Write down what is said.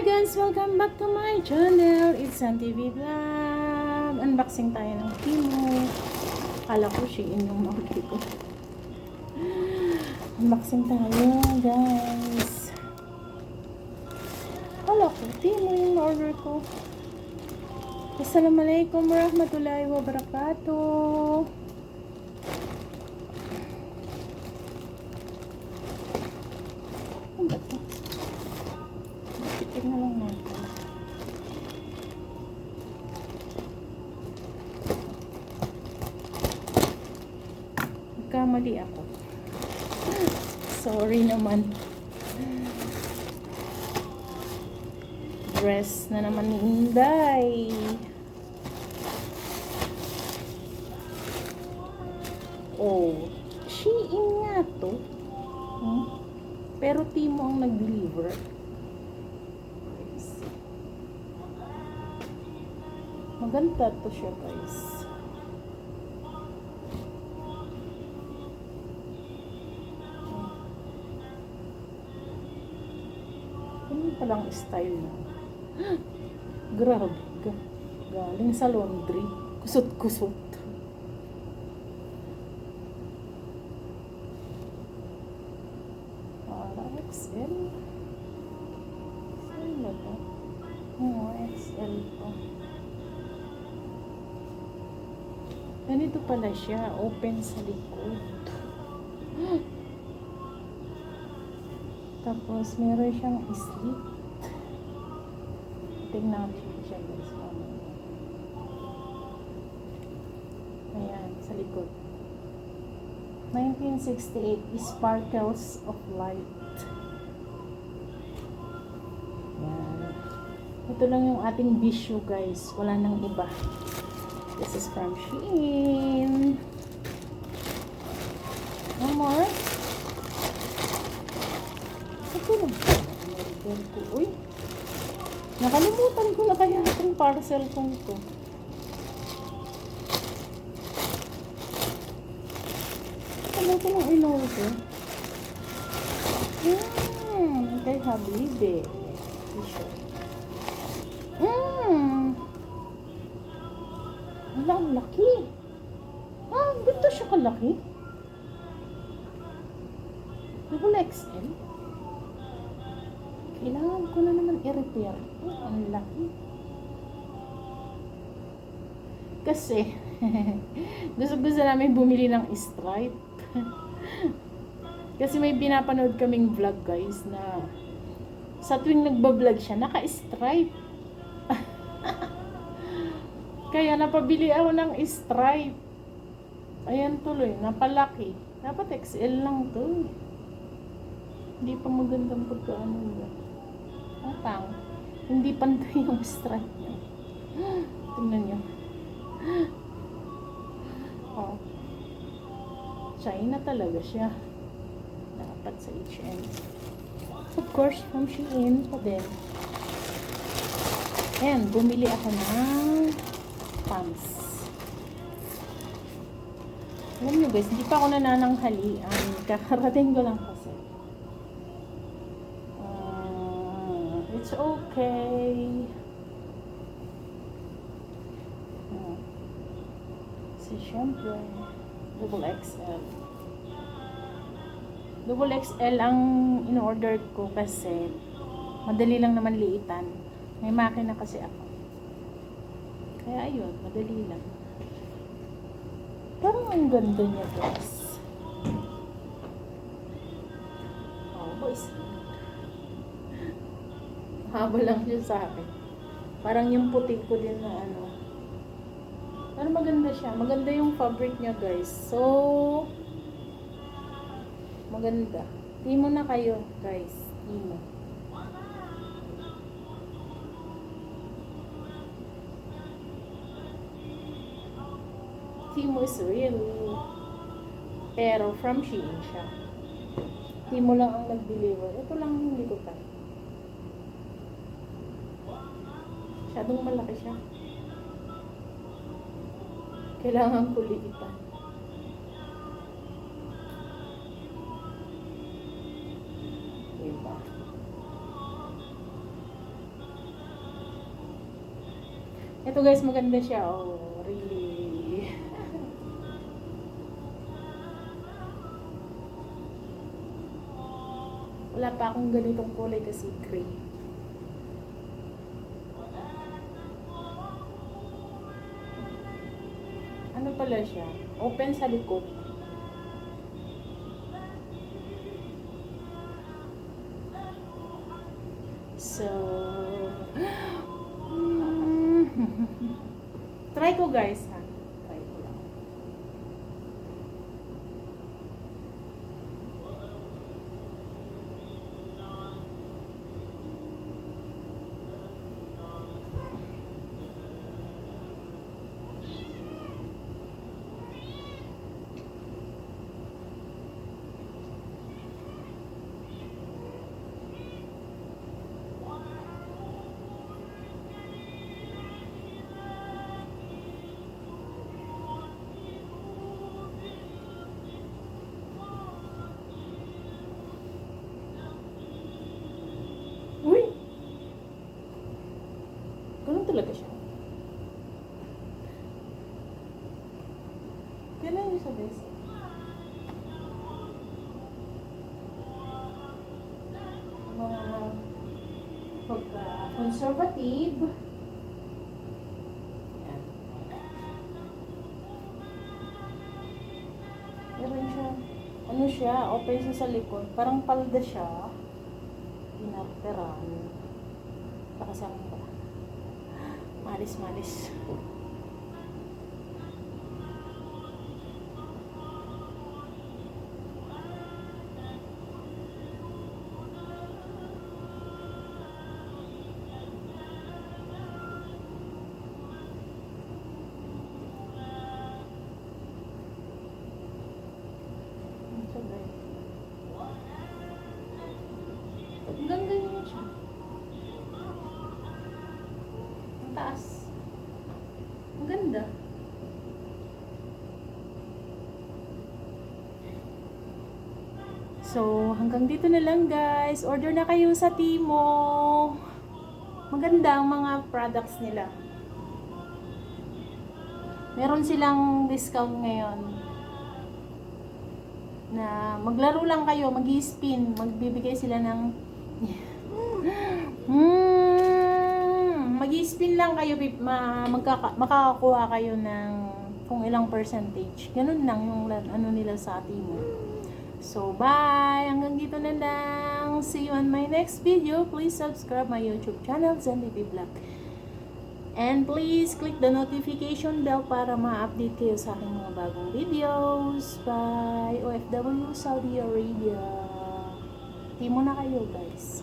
Hi guys! Welcome back to my channel. It's San TV Vlog. Unboxing tayo ng Temu. Kala ko Shein yung order ko. Unboxing tayo guys. Kala ko Temu yung order ko. Assalamualaikum warahmatullahi wabarakatuh. Ano ba ito? Tignan lang natin. Nagkamali ako. Sorry naman. Dress na naman ni Inday. Oh, Shein nga to. Pero Temu ang nag-deliver. Maganda to siya guys. Ano palang style na? Grabe. Galing sa laundry. Kusot-kusot. Para XL. Saan ba to? Oh, XL to. Ganito pala siya, open sa likod. Tapos meron siyang slit. Tingnan natin siya guys. Ayan, sa likod. 1968, Sparkles of Light. Ayan. Ito lang yung ating bisyo guys. Wala nang iba. This is from Shein. One more. Ito lang. Uy. Nakalimutan ko na kaya itong parcel kong ito. Ano ito ng in-order? Kay Habibi. T-shirt. Wala, ang laki. Ganito siya kalaki. Double XL. Kailangan ko na naman i-repair. Ang laki. Kasi, gusto namin bumili ng stripe. Kasi may pinapanood kaming vlog guys na sa tuwing nagbablog siya, naka-stripe. Kaya napabili ako ng stripe. Ayan tuloy, napalaki. Dapat XL lang to. Hindi pa magandang pagkaano ba. Atang, hindi pantay yung stripe niya. Tingnan niyo. Oh. China talaga siya. Dapat sa H&M. Of course, from Shein pa din. And bumili ako ng pants. Alam nyo guys, hindi pa ako nanananghalian. Kakarating ko lang kasi. It's okay. So, syempre, double XL. Double XL ang in-order ko kasi madali lang naman liitan. May makina kasi ako. Kaya ayun, madali lang. Parang ang ganda niya guys. Oh, boys. Haba lang siya sa akin. Parang yung puti ko din na ano. Pero maganda siya. Maganda yung fabric niya guys. So, maganda. Temu na kayo guys. Temu. Temu is real. Pero from Shein siya. Temu lang ang nag-deliver. Ito lang hindi ko pa. Masyadong malaki siya. Kailangan ko liitan. Diba? Ito guys, maganda siya. Oh, really. Wala pa akong ganitong kulay kasi gray. Ano pala siya? Open sa likod. So, try ko guys ha. Try ko lang. Uy! Ganun talaga siya. Kailan niyo sa best? Mga pagka-conservative. Yan. Meron siya. Ano siya? Open siya sa likod. Parang palda siya. Pinarteran. Pakasama ba? Malis-malis. Hanggang ganyan siya. Ang taas. Ang ganda. So, hanggang dito na lang guys. Order na kayo sa Timo. Maganda ang mga products nila. Meron silang discount ngayon. Na maglaro lang kayo, mag-i-spin, magbibigay sila ng mag-i-spin lang kayo, makakakuha kayo ng kung ilang percentage. Ganun lang yung ano nila sa Timo. So, bye! Hanggang dito na lang. See you on my next video. Please subscribe my YouTube channel, ZenDP Vlog. And please click the notification bell para ma-update kayo sa aking mga bagong videos. Bye! OFW Saudi Arabia. Timo na kayo guys.